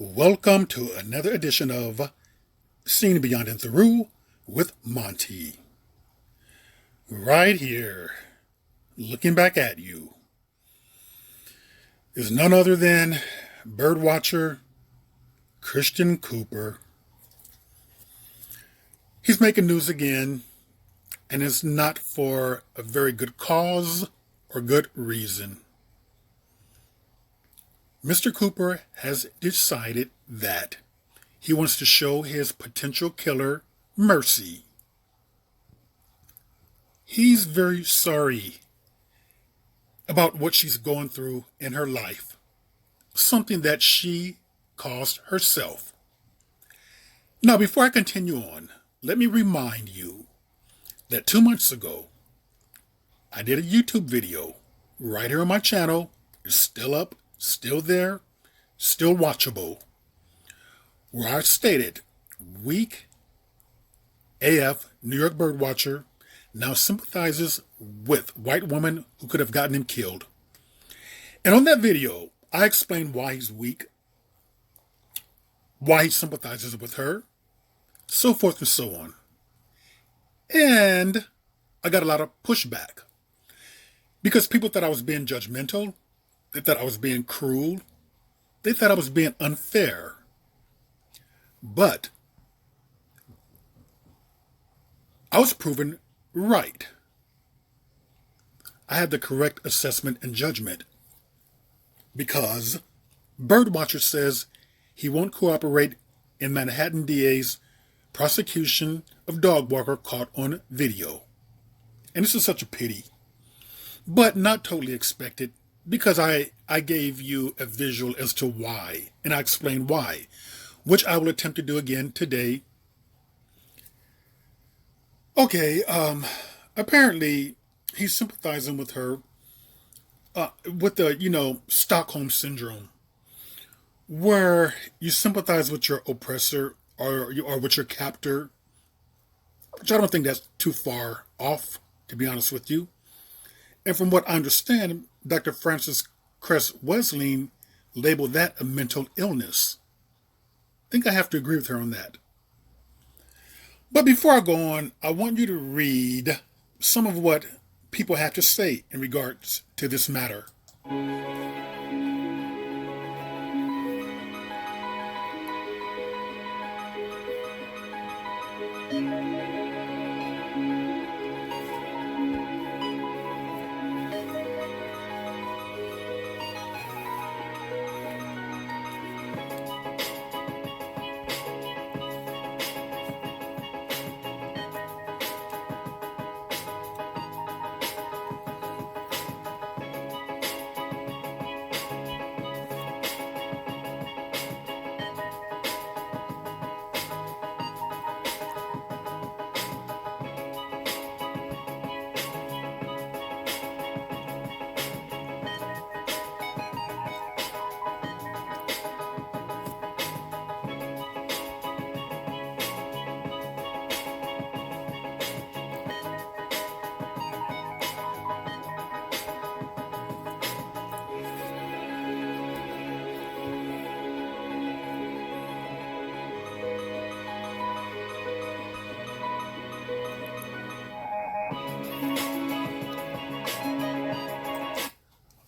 Welcome to another edition of Seen Beyond and Through with Monty. Right here, looking back at you, is none other than birdwatcher Christian Cooper. He's making news again, and it's not for a very good cause or good reason. Mr. Cooper has decided that he wants to show his potential killer mercy. He's very sorry about what she's going through in her life, something that she caused herself. Now, before I continue on, let me remind you that 2 months ago, I did a YouTube video right here on my channel. It's still up, still there, still watchable, where I stated weak AF New York birdwatcher now sympathizes with white woman who could have gotten him killed. And on that video, I explained why he's weak, why he sympathizes with her, so forth and so on. And I got a lot of pushback because people thought I was being judgmental. They thought I was being cruel. They thought I was being unfair. But I was proven right. I had the correct assessment and judgment because Birdwatcher says he won't cooperate in Manhattan DA's prosecution of dog walker caught on video. And this is such a pity, but not totally expected, because I gave you a visual as to why, and I explained why, which I will attempt to do again today. Okay, apparently he's sympathizing with her with the, Stockholm syndrome, where you sympathize with your oppressor or with your captor, which I don't think that's too far off, to be honest with you. And from what I understand, Dr. Frances Cress Wesleyan labeled that a mental illness. I think I have to agree with her on that. But before I go on, I want you to read some of what people have to say in regards to this matter.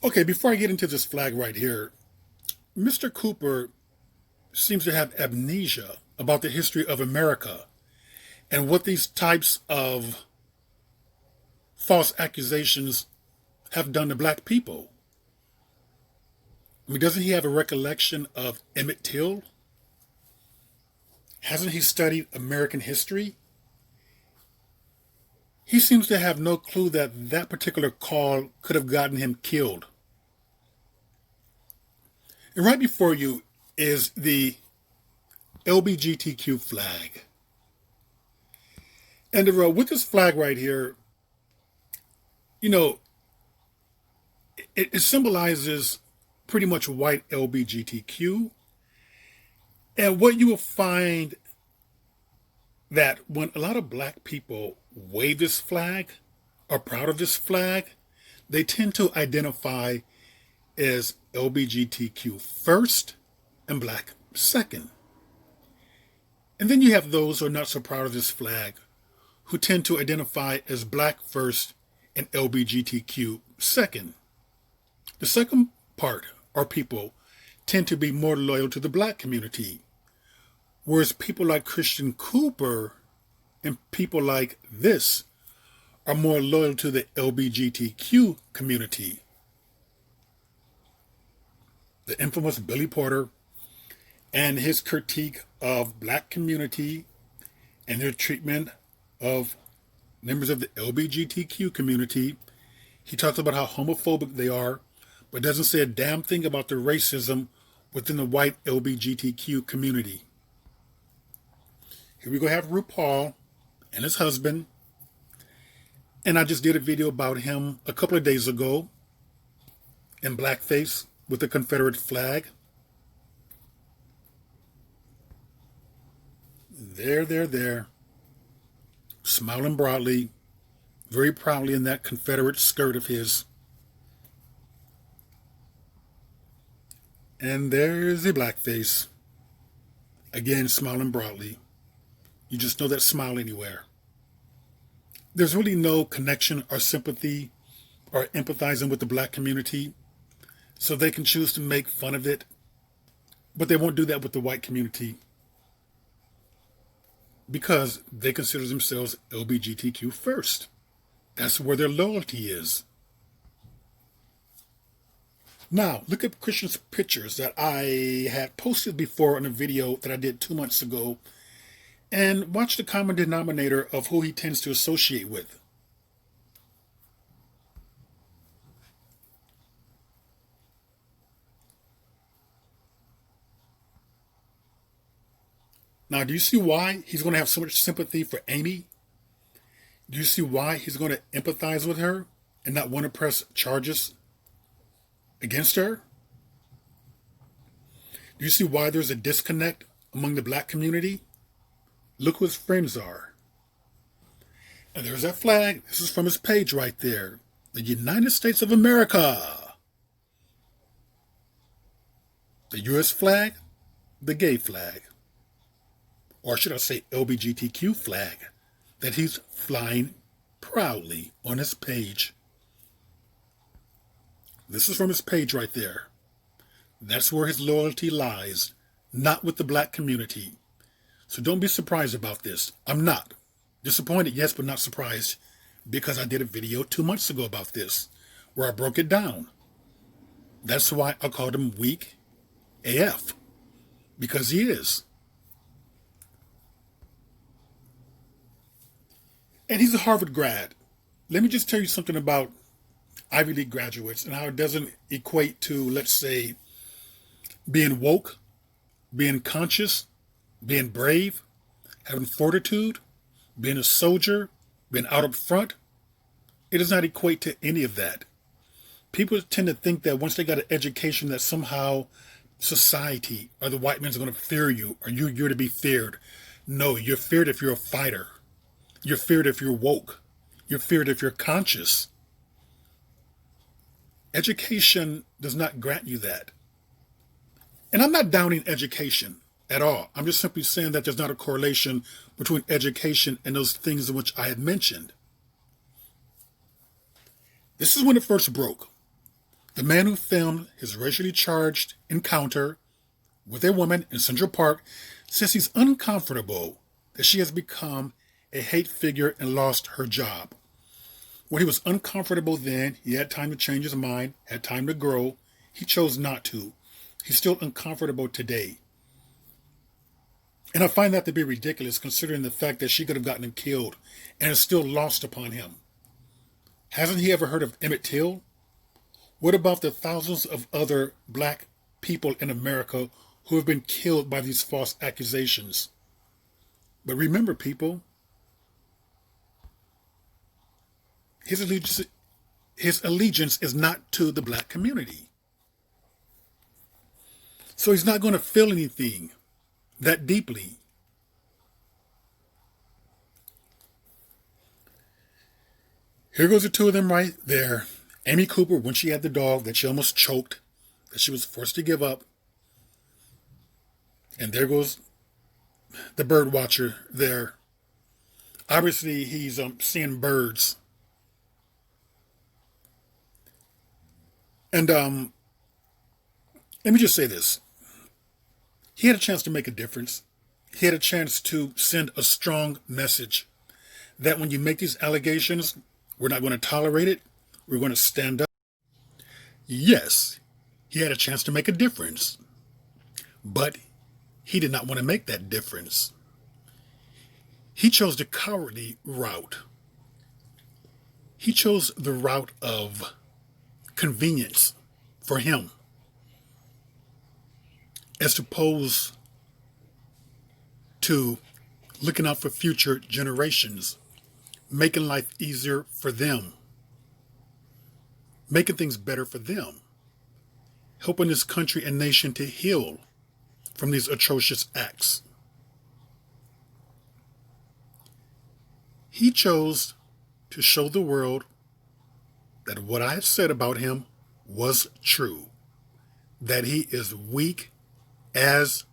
Okay, before I get into this flag right here, Mr. Cooper seems to have amnesia about the history of America and what these types of false accusations have done to black people. I mean, doesn't he have a recollection of Emmett Till? Hasn't he studied American history? He seems to have no clue that that particular call could have gotten him killed. And right before you is the LGBTQ flag. And with this flag right here, it symbolizes pretty much white LGBTQ. And what you will find that when a lot of black people wave this flag, are proud of this flag, they tend to identify as LGBTQ first and black Second. And then you have those who are not so proud of this flag, who tend to identify as black first and LGBTQ second. The second part, or people, tend to be more loyal to the black community, whereas people like Christian Cooper and people like this are more loyal to the LGBTQ community. The infamous Billy Porter and his critique of black community and their treatment of members of the LGBTQ community. He talks about how homophobic they are, but doesn't say a damn thing about the racism within the white LGBTQ community. Here we go have RuPaul and his husband. And I just did a video about him a couple of days ago in blackface with the Confederate flag. There. Smiling broadly, very proudly in that Confederate skirt of his. And there's the blackface. Again, smiling broadly. You just know that smile anywhere. There's really no connection or sympathy or empathizing with the black community, so they can choose to make fun of it, but they won't do that with the white community because they consider themselves LGBTQ first. That's where their loyalty is. Now, look at Christian's pictures that I had posted before in a video that I did 2 months ago, and watch the common denominator of who he tends to associate with. Now, do you see why he's going to have so much sympathy for Amy? Do you see why he's going to empathize with her and not want to press charges against her? Do you see why there's a disconnect among the black community? Look who his friends are. And there's that flag. This is from his page right there. The United States of America. The U.S. flag, the gay flag. Or should I say LGBTQ flag, that he's flying proudly on his page. This is from his page right there. That's where his loyalty lies, not with the black community. So don't be surprised about this. I'm not. Disappointed, yes, but not surprised, because I did a video 2 months ago about this, where I broke it down. That's why I called him weak AF, because he is. And he's a Harvard grad. Let me just tell you something about Ivy League graduates and how it doesn't equate to, let's say, being woke, being conscious, being brave, having fortitude, being a soldier, being out up front. It does not equate to any of that. People tend to think that once they got an education that somehow society or the white man's going to fear you, or you're to be feared. No, you're feared if you're a fighter. You're feared if you're woke. You're feared if you're conscious. Education does not grant you that. And I'm not downing education at all. I'm just simply saying that there's not a correlation between education and those things in which I had mentioned. This is when it first broke. The man who filmed his racially charged encounter with a woman in Central Park says he's uncomfortable that she has become a hate figure and lost her job. When he was uncomfortable then, he had time to change his mind, had time to grow. He chose not to. He's still uncomfortable today. And I find that to be ridiculous considering the fact that she could have gotten him killed and is still lost upon him. Hasn't he ever heard of Emmett Till? What about the thousands of other black people in America who have been killed by these false accusations? But remember, people, his allegiance is not to the black community. So he's not going to feel anything that deeply. Here goes the two of them right there. Amy Cooper, when she had the dog that she almost choked, that she was forced to give up. And there goes the bird watcher there. Obviously, he's seeing birds. And let me just say this. He had a chance to make a difference. He had a chance to send a strong message that when you make these allegations, we're not going to tolerate it. We're going to stand up. Yes, he had a chance to make a difference. But he did not want to make that difference. He chose the cowardly route. He chose the route of convenience for him, as opposed to looking out for future generations, making life easier for them, making things better for them, helping this country and nation to heal from these atrocious acts. He chose to show the world that what I have said about him was true, that he is weak as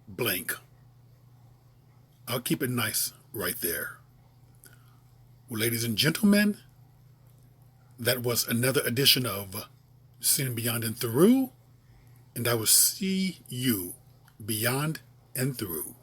blank. I'll keep it nice right there. Well, ladies and gentlemen, that was another edition of Seen Beyond and Through, and I will see you beyond and through.